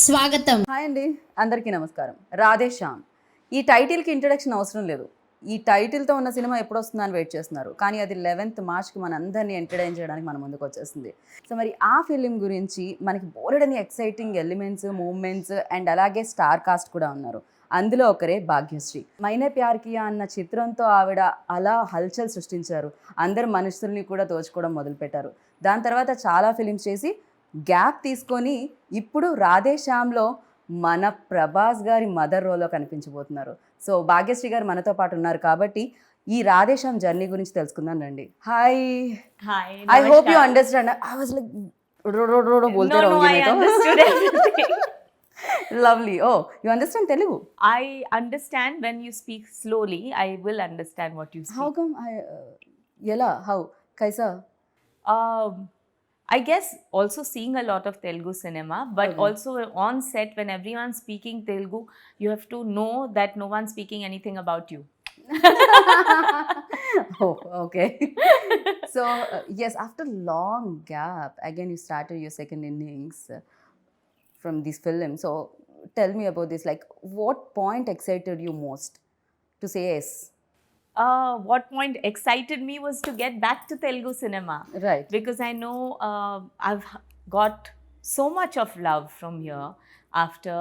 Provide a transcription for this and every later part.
స్వాగతం. హాయ్ అండి, అందరికీ నమస్కారం. రాధే శ్యామ్. ఈ టైటిల్కి ఇంట్రడక్షన్ అవసరం లేదు. ఈ టైటిల్తో ఉన్న సినిమా ఎప్పుడు వస్తుందని వెయిట్ చేస్తున్నారు, కానీ అది 11th మార్చ్కి మన అందరినీ ఎంటర్టైన్ చేయడానికి మన ముందుకు వచ్చేస్తుంది. సో మరి ఆ ఫిలిం గురించి మనకి బోలెడని ఎక్సైటింగ్ ఎలిమెంట్స్, మూమెంట్స్ అండ్ అలాగే స్టార్ కాస్ట్ కూడా ఉన్నారు. అందులో ఒకరే భాగ్యశ్రీ. మైనే ప్యార్ కియా అన్న చిత్రంతో ఆవిడ అలా హల్చల్ సృష్టించారు. అందరు మనుషుల్ని కూడా దోచుకోవడం మొదలుపెట్టారు. దాని తర్వాత చాలా ఫిలిమ్స్ చేసి గ్యాప్ తీసుకొని ఇప్పుడు రాధే శ్యామ్లో మన ప్రభాస్ గారి మదర్ రోల్లో కనిపించబోతున్నారు. సో భాగ్యశ్రీ గారు మనతో పాటు ఉన్నారు కాబట్టి ఈ రాధే శ్యామ్ జర్నీ గురించి తెలుసుకుందాం రండి. Hi. Hi. I hope you understand. I was like बोलते रहोगे I मैं तो. understood everything. Lovely. Oh, you understand Telugu? I understand when you speak slowly. I will understand what you speak. How come yela how kaisa? I guess also seeing a lot of Telugu cinema, but Okay. also on set when everyone's speaking Telugu, you have to know that no one's speaking anything about you. Oh, okay. So yes, after long gap again you started your second innings from this film. So tell me about this, like what point excited you most to say yes? What point excited me was to get back to Telugu cinema. Right. Because I know I've got so much of love from here after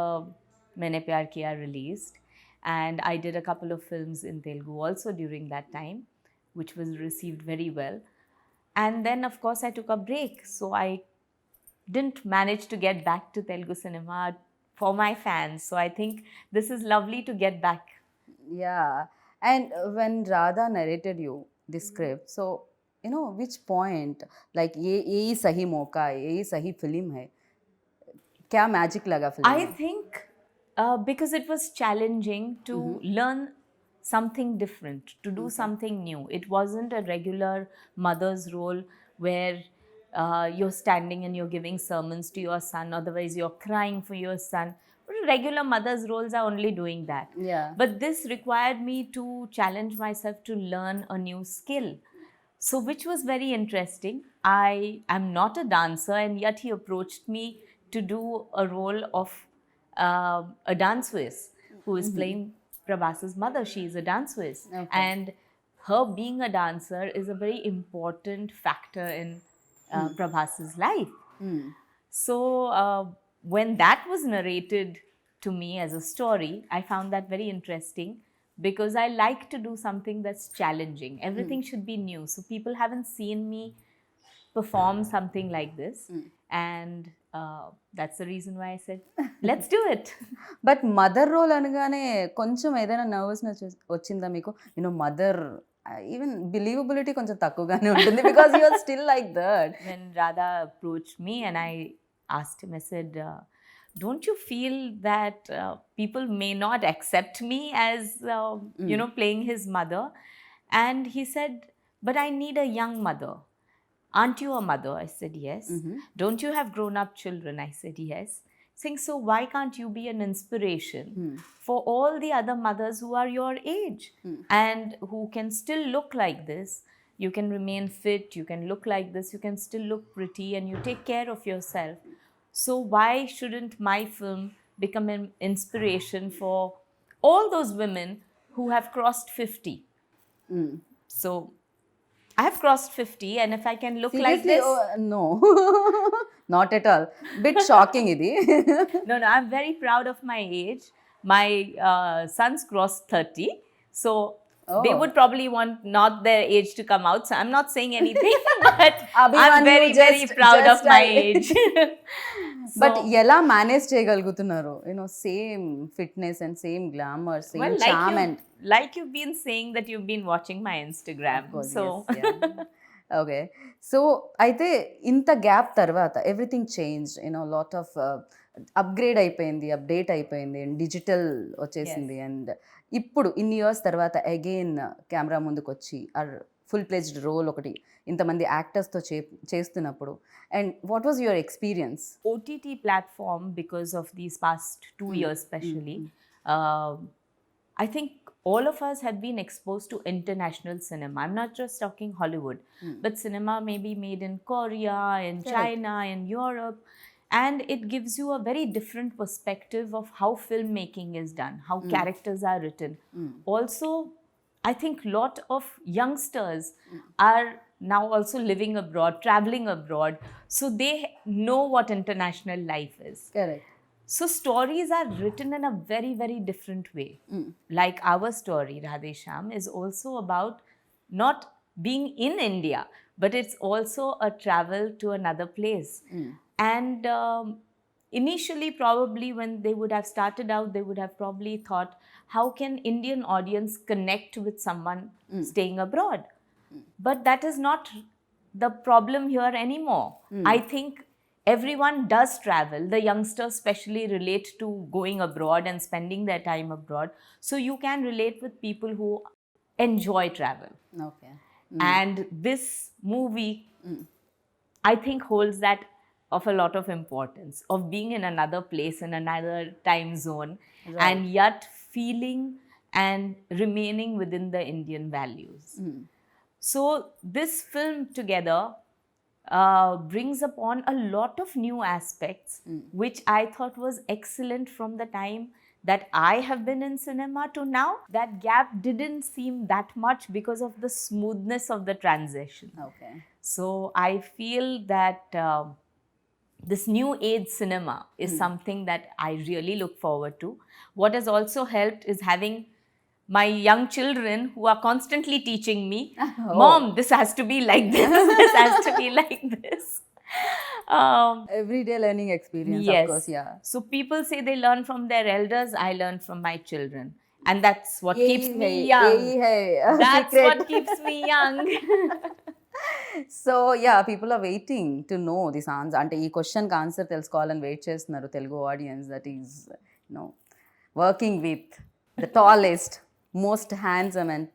Maine Pyar Kiya released, and I did a couple of films in Telugu also during that time, which was received very well. And then of course I took a break, so I didn't manage to get back to Telugu cinema for my fans. So I think this is lovely to get back. Yeah. And when Radha narrated you this script, so you know which point, like ये सही मौका है, ये सही film है, क्या magic लगा film I में? think because it was challenging to learn something different, to do something new. It wasn't a regular mother's role where you're standing and you're giving sermons to your son, otherwise you're crying for your son. Regular mother's roles are only doing that. Yeah. But this required me to challenge myself to learn a new skill. So, which was very interesting. I am not a dancer, and yet he approached me to do a role of a dance whiz who is playing Prabhas's mother. She is a dance whiz. Okay. And her being a dancer is a very important factor in Prabhas's life. So, when that was narrated to me as a story, I found that very interesting because I like to do something that's challenging. Everything should be new. So people haven't seen me perform something like this. And that's the reason why I said, let's do it. But mother role అనగానే కొంచెం ఏదైనా nervousness వచ్చిందా మీకు? You know mother even believability కొంచెం తక్కువగానే ఉంటుంది because you are still like that. When Radha approached me and I asked him, I said, don't you feel that people may not accept me as, you know, playing his mother? And he said, but I need a young mother. Aren't you a mother? I said, yes. Don't you have grown-up children? I said, yes. Saying, so why can't you be an inspiration for all the other mothers who are your age and who can still look like this? You can remain fit, you can look like this, you can still look pretty, and you take care of yourself. So why shouldn't my film become an inspiration for all those women who have crossed 50? So I have crossed 50, and if I can look like this... no not at all. Bit shocking ఇది. No, I'm very proud of my age. My sons crossed 30. So they would probably want not their age to come out. So I'm not saying anything, but I'm very, very proud of my age. But ఎలా manage చేయగలుగుతున్నారు? You know same fitness and same glamour, same charm and like you've been saying that you've been watching my Instagram. So okay. So అయితే ఇంత gap తర్వాత everything change, you know lot of upgrade అయిపోయింది, update అయిపోయింది, and digital వచ్చేసింది. And ఇప్పుడు ఇన్ని years తర్వాత again camera ముందుకు వచ్చి ఫుల్ ప్లేజ్డ్ రోల్ ఒకటి ఇంతమంది యాక్టర్స్తో చేస్తున్నప్పుడు, and what was your experience? OTT platform, because of these past 2 years especially, I think all of us have been exposed to international cinema. I'm not just talking Hollywood, but cinema may be made in Korea, in China, in Europe. and it gives you a very different perspective of how filmmaking is done, how characters are written. Also, I think lot of youngsters are now also living abroad, traveling abroad, so they know what international life is. Correct. So stories are written in a very, very different way. Like our story, Radhe Shyam, is also about not being in India, but it's also a travel to another place. And initially, probably when they would have started out, they would have probably thought, how can Indian audience connect with someone staying abroad? But that is not the problem here anymore. I think everyone does travel. The youngsters especially relate to going abroad and spending their time abroad. So you can relate with people who enjoy travel. Okay. And this movie, I think, holds that of a lot of importance, of being in another place, in another time zone, and yet feeling and remaining within the Indian values. So this film together brings upon a lot of new aspects, which I thought was excellent from the time that I have been in cinema to now. That gap didn't seem that much because of the smoothness of the transition. Okay. So I feel that this new age cinema is something that I really look forward to. What has also helped is having my young children who are constantly teaching me, Mom, this has to be like this, this has to be like this. Everyday learning experience, Yes. of course, yeah. So people say they learn from their elders, I learn from my children. And that's what keeps me young. That's Secret. what keeps me young. So yeah people are waiting to know this answer. అంటే ఈ క్వశ్చన్కి answer తెలుసుకోవాలని wait చేస్తున్నారు Telugu audience. That is working with the tallest, most handsome and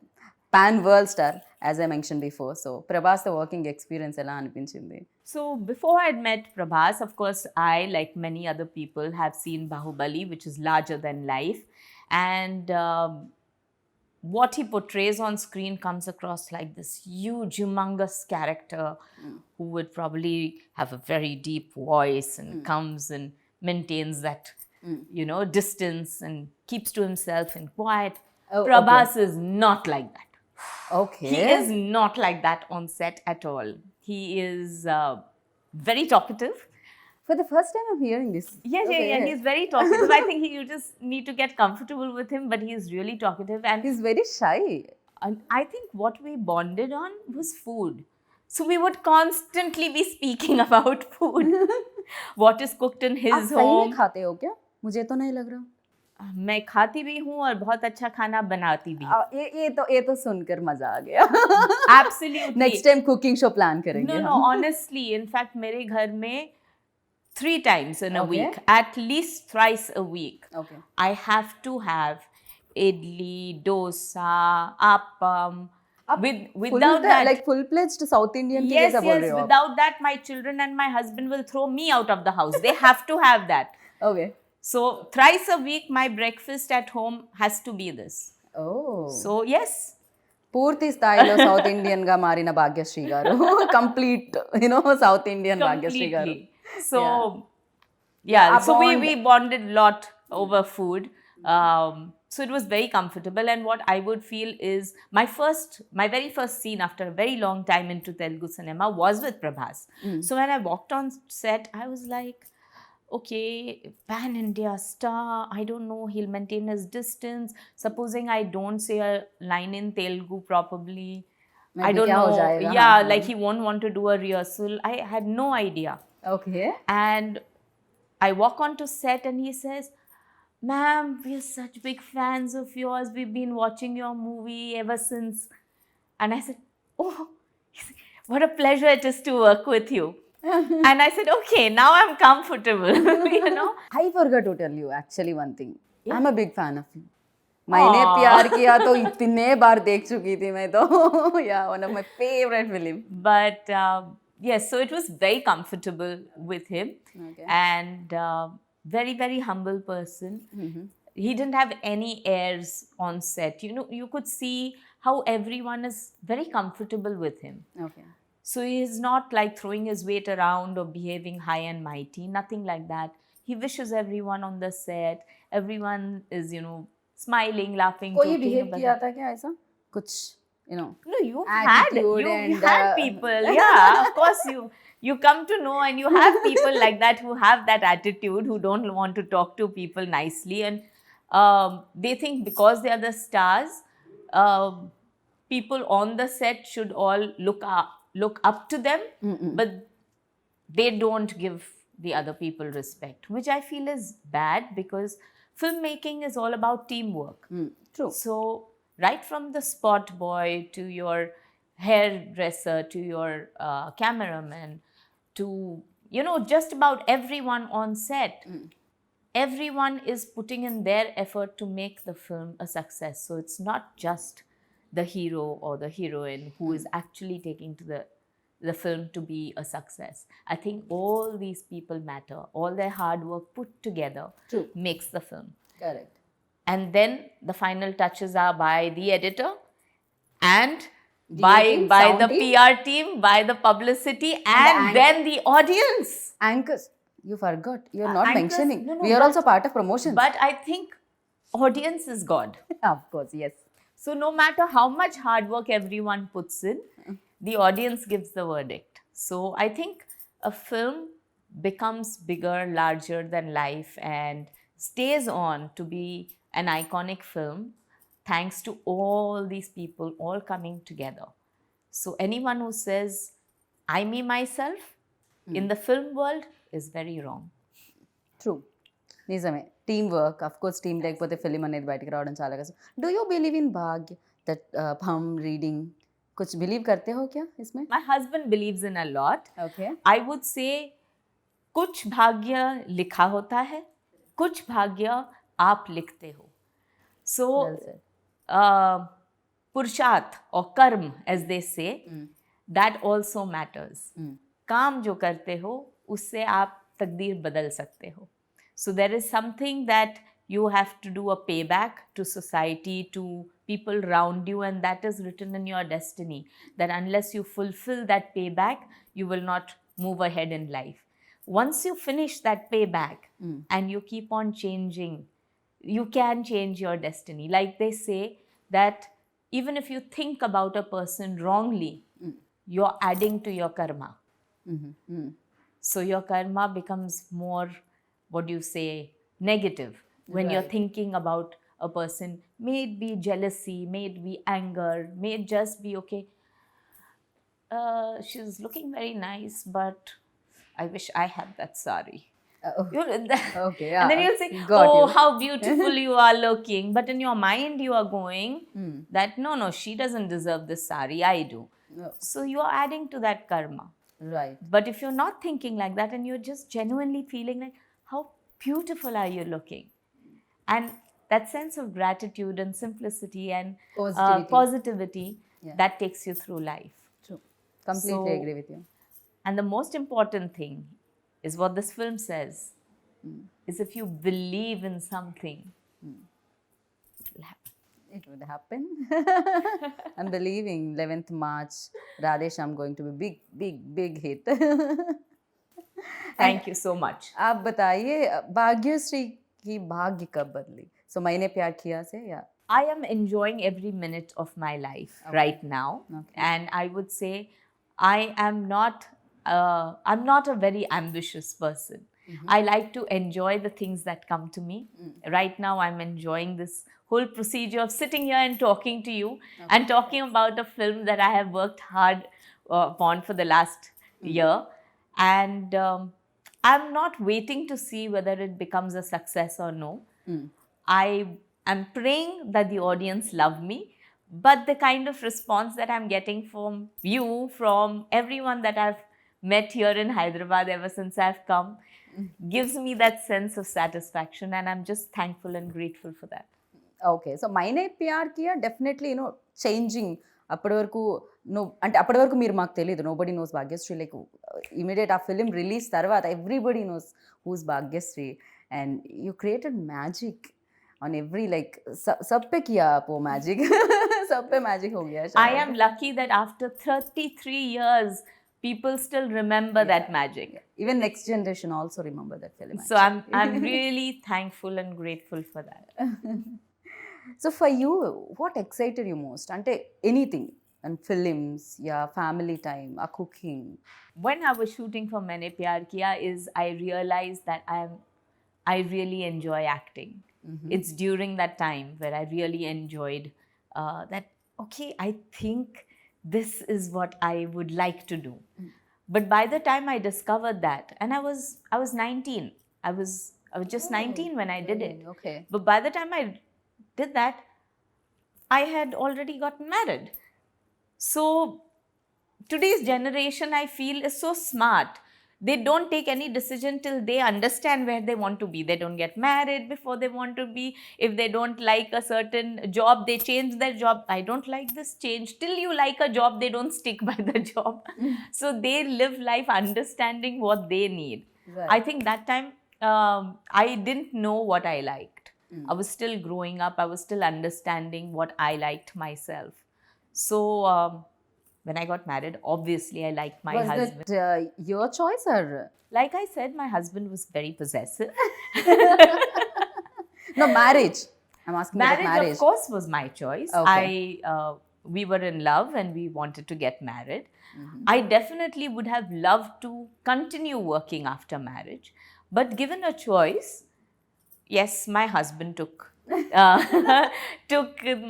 pan world star, as I mention before. So Prabhas తో working experience ఎలా అనిపించింది? So before I'd met Prabhas, of course, I, like many other people, have seen Bahubali, which is larger than life. And what he portrays on screen comes across like this huge, humongous character who would probably have a very deep voice and comes and maintains that, distance and keeps to himself and quiet. Prabhas is not like that. Okay. He is not like that on set at all. He is very talkative. For the first time I'm hearing this. Yeah. He's very talkative. I think you just need to get comfortable with him, but he is really talkative. And He's very shy. I think what we bonded on was food. So we would constantly be speaking about food. What is cooked in his आप सही home. में खाते हो क्या? मुझे तो नहीं लग रहा. मैं खाती भी हूँ और बहुत अच्छा खाना बनाती भी हूँ. ये तो सुनकर मजा आ गया. Absolutely. Next time cooking show plan करेंगे. No, honestly, in fact, मेरे घर में 3 times in a week, at least thrice a week, Okay. I have to have idli, dosa, appam. Without that, like full-fledged South Indian के yes, जैसा बोल रहे हो आप. without that, my children and my husband will throw me out of the house. They have to have that. Okay. So thrice a week, my breakfast at home has to be this. Oh. So yes. పూర్తి స్థాయిలో south Indian గా మారిన భాగ్యశ్రీ గారు. Complete south Indian Bhagyashree గారు. So so we bonded a lot over food. So it was very comfortable, and what I would feel is my very first scene after a very long time into Telugu cinema was with Prabhas. So when I walked on set, I was like, okay, pan India star, I don't know, he'll maintain his distance. Supposing I don't say a line in Telugu properly, I don't know. Yeah, like he won't want to do a rehearsal. I had no idea. Okay. And I walk onto set and he says, "Ma'am, we're such big fans of yours. We've been watching your movie ever since." And I said, "Oh, what a pleasure it is to work with you." And I said, "Okay, now I'm comfortable." I forgot to tell you actually one thing. I'm a big fan of you. मैंने प्यार किया तो इतने बार देख चुकी थी मैं तो. Yeah, one of my favorite film. But yes, so it was very comfortable with him. Okay. And very, very humble person. He didn't have any airs on set. You could see how everyone is very comfortable with him. Okay. So he is not like throwing his weight around or behaving high and mighty, nothing like that. He wishes everyone on the set, everyone is, smiling, laughing, कोई joking behave about किया it. था क्या ऐसा कुछ No, you've attitude you and had people, yeah, of course you come to know, and you have people like that who have that attitude, who don't want to talk to people nicely, and they think because they are the stars, people on the set should all look up to them, but they don't give the other people respect, which I feel is bad, because filmmaking is all about teamwork. true. So, right from the spot boy to your hairdresser to your cameraman to, just about everyone on set, everyone is putting in their effort to make the film a success. So, it's not just the hero or the heroine who is actually taking to the film to be a success. I think all these people matter. All their hard work put together True. makes the film. Correct. And then the final touches are by the editor and DA team, by sound the team. PR team, by the publicity, and then the audience. Anchors, you forgot. You're not Anchors- mentioning. no, We are but- also part of promotions. But I think audience is God. Of course, yes. So no matter how much hard work everyone puts in, the audience gives the verdict. So I think a film becomes bigger, larger than life, and stays on to be an iconic film thanks to all these people all coming together. So anyone who says, I, me, myself, in the film world is very wrong. True నిజమే team work of course team లేకపోతే film అనేది బయటకు రావడం చాలా కష్టం do you believe इन भाग्य that हम reading कुछ बिलीव करते हो क्या इसमें My husband believes in a lot. Okay I would say कुछ भाग्य लिखा होता है, कुछ भाग्य आप लिखते हो. So, पुरुषार्थ or कर्म, as they say, that also matters. काम जो करते हो उससे आप तकदीर बदल सकते हो. So there is something that you have to do a payback to society, to people around you, and that is written in your destiny, that unless you fulfill that payback, you will not move ahead in life. Once you finish that payback and you keep on changing, you can change your destiny. Like they say that even if you think about a person wrongly, you're adding to your karma. So your karma becomes more, what do you say, negative when you're thinking about a person. May it be jealousy, may it be anger, may it just be, okay, she's looking very nice, but I wish I had that sari. Okay, And then you'll say, got oh, you. how beautiful you are looking. But in your mind, you are going that, no, she doesn't deserve this sari, I do. No. So you are adding to that karma. Right. But if you're not thinking like that and you're just genuinely feeling like, how beautiful are you looking? And that sense of gratitude and simplicity and positivity that takes you through life. True. Completely So- agree with you. And the most important thing is what this film says, is if you believe in something, it will happen. It would happen. I'm believing 11th March, Radhe Shyam going to be big hit. Thank you so much. आप बताइए भाग्यश्री की भाग्य कब बदली सो मैंने प्यार किया से या I am enjoying every minute of my life right now. Okay. And I would say I'm not a very ambitious person. I like to enjoy the things that come to me. Right now, I'm enjoying this whole procedure of sitting here and talking to you and talking about a film that I have worked hard upon for the last year. And I'm not waiting to see whether it becomes a success or no. I am praying that the audience love me, but the kind of response that I'm getting from you, from everyone that I've met here in Hyderabad ever since I've come, gives me that sense of satisfaction, and I'm just thankful and grateful for that. Okay so Maine Pyar Kiya definitely you know changing అప్పటి వరకు అంటే అప్పటి వరకు మీరు మాకు తెలియదు nobody knows Bhagyashree like immediate ఆ film release తర్వాత everybody knows who's Bhagyashree and you created magic on every like सब पे किया आप वो मैजिक सब पे मैजिक हो गया I am lucky that after 33 years people still remember that magic. Even next generation also remember that film. So I'm really thankful and grateful for that. So for you, what excited you most? Ante anything, and films, yeah, family time, a cooking. When I was shooting for Maine Pyar Kiya is I realized that I really enjoy acting. It's during that time where I really enjoyed that, okay, I think this is what I would like to do. But by the time I discovered that, and I was 19, I was just 19 when I did it. Okay. But by the time I did that, I had already gotten married. So today's generation, I feel, is so smart. They don't take any decision till they understand where they want to be. They don't get married before they want to be. If they don't like a certain job, they change their job. I don't like this, change. Till you like a job, they don't stick by the job. So they live life understanding what they need. Right. I think that time I didn't know what I liked. I was still growing up. I was still understanding what I liked myself. So when I got married, obviously I liked my husband. Was that your choice or? Like I said, my husband was very possessive. No, marriage. I'm asking about marriage. Of course, was my choice. Okay. We were in love and we wanted to get married. I definitely would have loved to continue working after marriage. But given a choice, yes, my husband took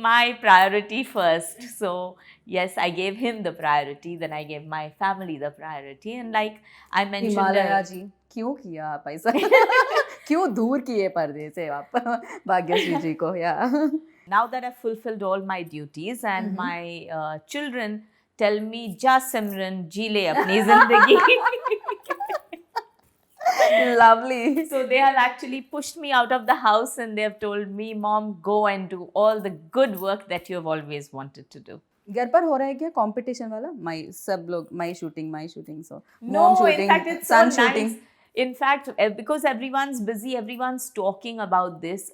my priority first. So yes, I gave him the priority, then I gave my family the priority. And like I mentioned, Himalaya जी क्यों किया आप ऐसा? क्यों दूर किए पर्दे से आप भाग्यश्री जी को? Yeah. Now that I've fulfilled all my duties and my children tell me, "Ja Simran, ji le apni zindagi." Lovely. So they have actually pushed me out of the house and they have told me, "Mom, go and do all the good work that you have always wanted to do." घर पर हो रहा है क्या competition वाला? सब लोग my shooting so No, mom shooting, in fact, it's son so shooting. nice. In fact, because everyone's busy, everyone's talking about this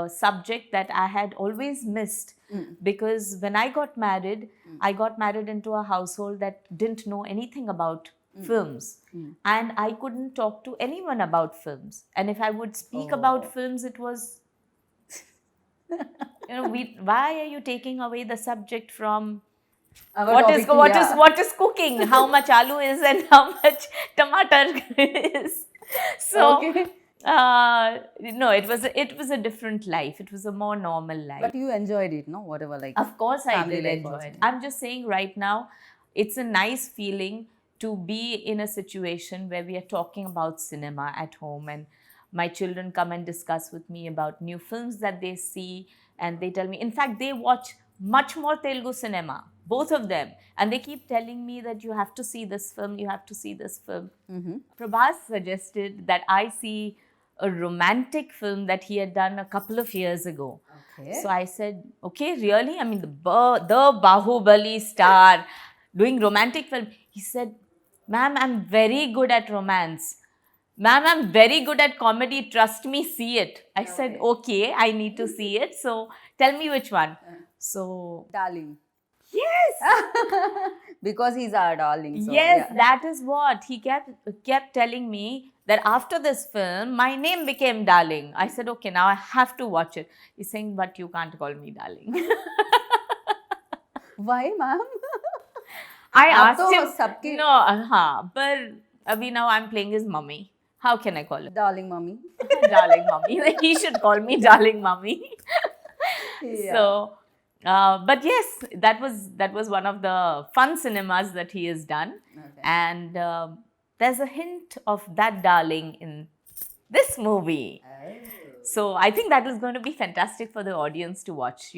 subject that I had always missed. Because when I got married into a household that didn't know anything about films. And I couldn't talk to anyone about films. And if I would speak about films, it was, why are you taking away the subject from what is cooking, how much aloo is and how much tomato is. So no, it was a different life. It was a more normal life. But you enjoyed it, no? Whatever, like Of course I family did life enjoy also. it. I'm just saying right now, it's a nice feeling to be in a situation where we are talking about cinema at home and my children come and discuss with me about new films that they see and they tell me, in fact, they watch much more Telugu cinema, both of them, and they keep telling me that you have to see this film, you have to see this film. Prabhas suggested that I see a romantic film that he had done a couple of years ago. Okay. So I said, okay, really? I mean, the Bahubali star doing romantic film. He said, "Ma'am, I'm very good at romance. Ma'am, I'm very good at comedy. Trust me, see it." I said, okay, I need to see it. So tell me which one. So, Darling. yes. Because he's our darling. So, Yes, yeah. that is what. He kept telling me that after this film, my name became Darling. I said, okay, now I have to watch it. He's saying, but you can't call me Darling. Why, ma'am? I आप asked तो him. सबके No, but abhi now I'm playing his mummy. How can I call him? darling mommy. Darling mummy. He should call me Darling mummy. Yeah. So, but yes, that was one of the fun cinemas that he has done. Okay. And there's a hint of that darling in this movie. So I think that is going to be fantastic for the audience to watch,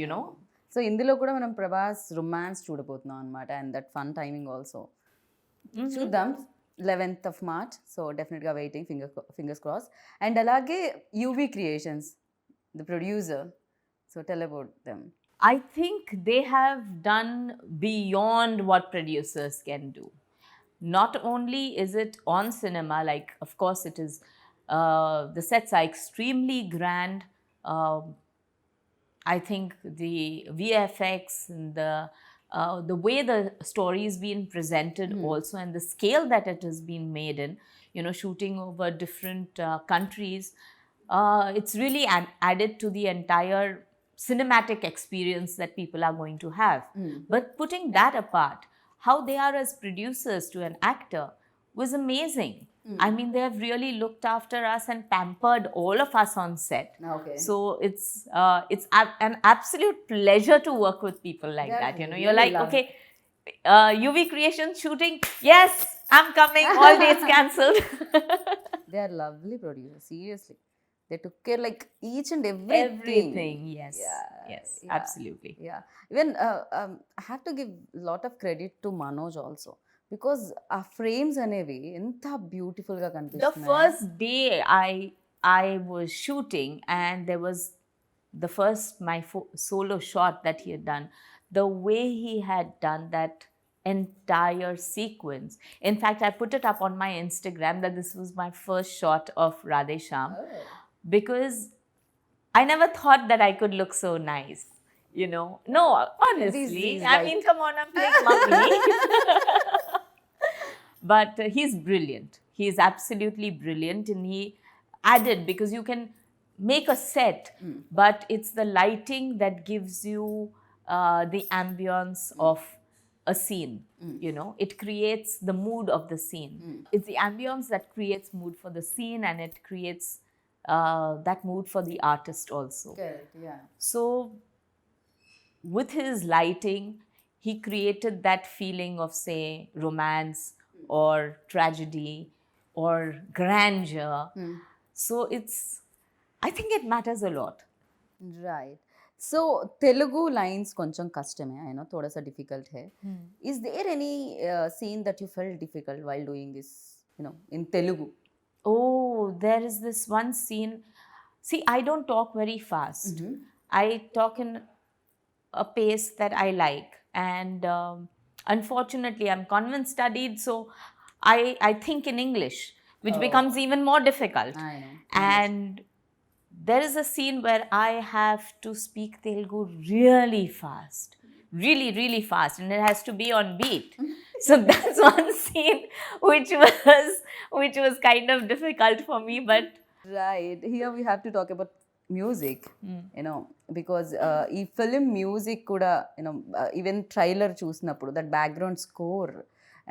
so ఇందులో కూడా మనం Prabhas romance చూడబోతున్నాం అనమాట and that fun timing also చూద్దాం 11th of March. So డెఫినెట్గా waiting fingers cross and అలాగే UV creations the producer so tell about them. I think they have done beyond what producers can do. Not only is it on cinema, like of course it is, the sets are extremely grand. I think the VFX and the the way the story is being presented also, and the scale that it has been made in, shooting over different countries, it's really added to the entire cinematic experience that people are going to have. But putting that apart, how they are as producers to an actor was amazing. I mean, they have really looked after us and pampered all of us on set. Okay. So it's an absolute pleasure to work with people like that. You're really like, love okay, UV Creation shooting, yes, I'm coming, all dates cancelled. They are lovely producers, seriously. They took care like each and everything. Everything, yes. Yeah, Yes, yeah, absolutely. Yeah. Even I have to give a lot of credit to Manoj also. Because ఆ frames అనేవి ఎంత beautiful గా The కనిపిస్తున్నాయి. first day I was shooting, and there was the first my solo shot that he had done. The way he had done that entire sequence. In fact, I put it up on my Instagram that this was my first shot of Radhe Shyam, because I never thought that I could look so nice. No, honestly. These I mean, come on, I'm playing mummy. But he's brilliant. He is absolutely brilliant, and he added, because you can make a set, but it's the lighting that gives you the ambience of a scene. It creates the mood of the scene. It's the ambience that creates mood for the scene, and it creates that mood for the artist also. Correct, yeah. So with his lighting, he created that feeling of, say, romance or tragedy or grandeur. So I think it matters a lot. Right. So Telugu lines కొంచెం కష్టమే, I know थोड़ा सा difficult है. Is there any scene that you felt difficult while doing this, in Telugu? Oh, there is this one scene. See, I don't talk very fast. I talk in a pace that I like, and unfortunately I'm convent studied, so I think in English, which becomes even more difficult. I know. And there is a scene where I have to speak Telugu really fast, really, really fast, and it has to be on beat. So that's one scene which was kind of difficult for me, but Right. Here we have to talk about music, because ఈ film music కూడా even trailer చూసినప్పుడు that background score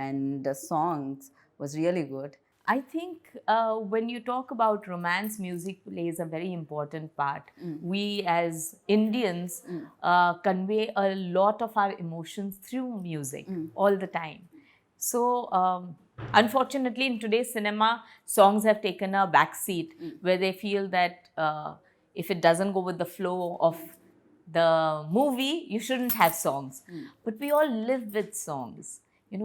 and songs was really good. I think when you talk about romance, music plays a very important part. We as Indians convey a lot of our emotions through music all the time. So unfortunately, in today's cinema, songs have taken a back seat, where they feel that if it doesn't go with the flow of the movie, you shouldn't have songs. But we all live with songs.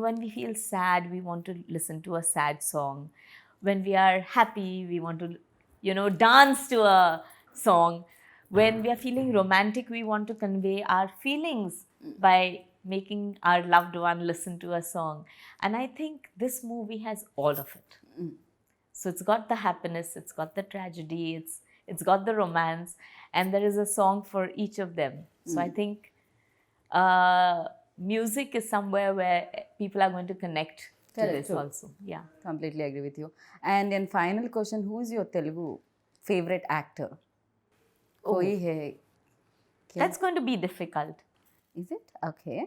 When we feel sad, we want to listen to a sad song. When we are happy, we want to, dance to a song. When we are feeling romantic, we want to convey our feelings by making our loved one listen to a song. And I think this movie has all of it. So it's got the happiness, it's got the tragedy, it's got the romance, and there is a song for each of them. So I think music is somewhere where people are going to connect to this also. Yeah. Completely agree with you. And then final question, who is your Telugu favorite actor? Koi hai? That's going to be difficult. Is it? Okay.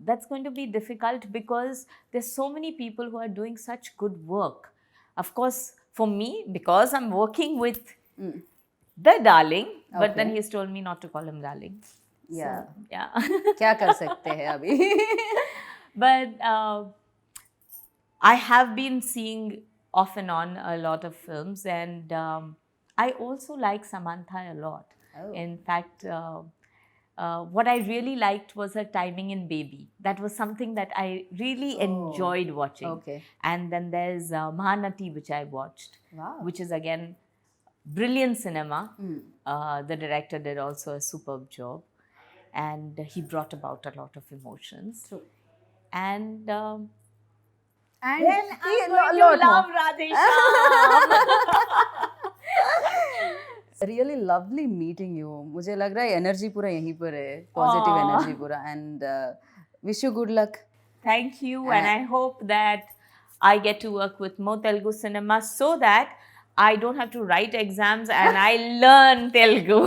That's going to be difficult because there's so many people who are doing such good work. Of course, for me, because I'm working with the darling, but then he's told me not to call him darling. Yeah. So, yeah. क्या कर सकते हैं अभी? But I have been seeing off and on a lot of films, and I also like Samantha a lot. In fact, what I really liked was her timing in Baby. That was something that I really enjoyed watching. Okay. And then there's Mahanati, which I watched, which is again brilliant cinema. The director did also a superb job, and he brought about a lot of emotions. True. And And then I'm going to love Radhe Shyam. Really lovely meeting you. मुझे लग रहा है energy पूरा यहीं पर है, positive energy पूरा. And wish you good luck. Thank you, and I hope that I get to work with more Telugu cinema so that I don't have to write exams and I learn Telugu.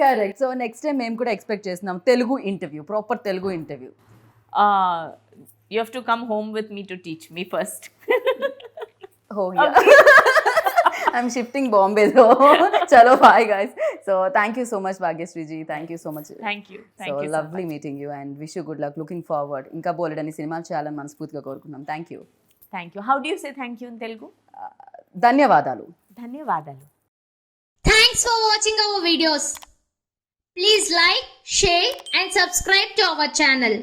Correct. So next time మేము కూడా expect చేస్తున్నాం Telugu interview, proper Telugu interview. You have to come home with me to teach me first. Oh yeah. I'm shifting Bombay though. Chalo, bye guys. So thank you so much Bhagyasree ji. Thank you so much. Thank you. Thank So you lovely so much. meeting you and wish you good luck. Looking forward. Inka boledani సినిమాలు చేయాలని మనస్ఫూర్తిగా కోరుకుంటున్నాం. Thank you. Thank you. How do you say thank you in Telugu? ధన్యవాదాలు. ధన్యవాదాలు. Thanks for watching our videos. Please like, share and subscribe to our channel.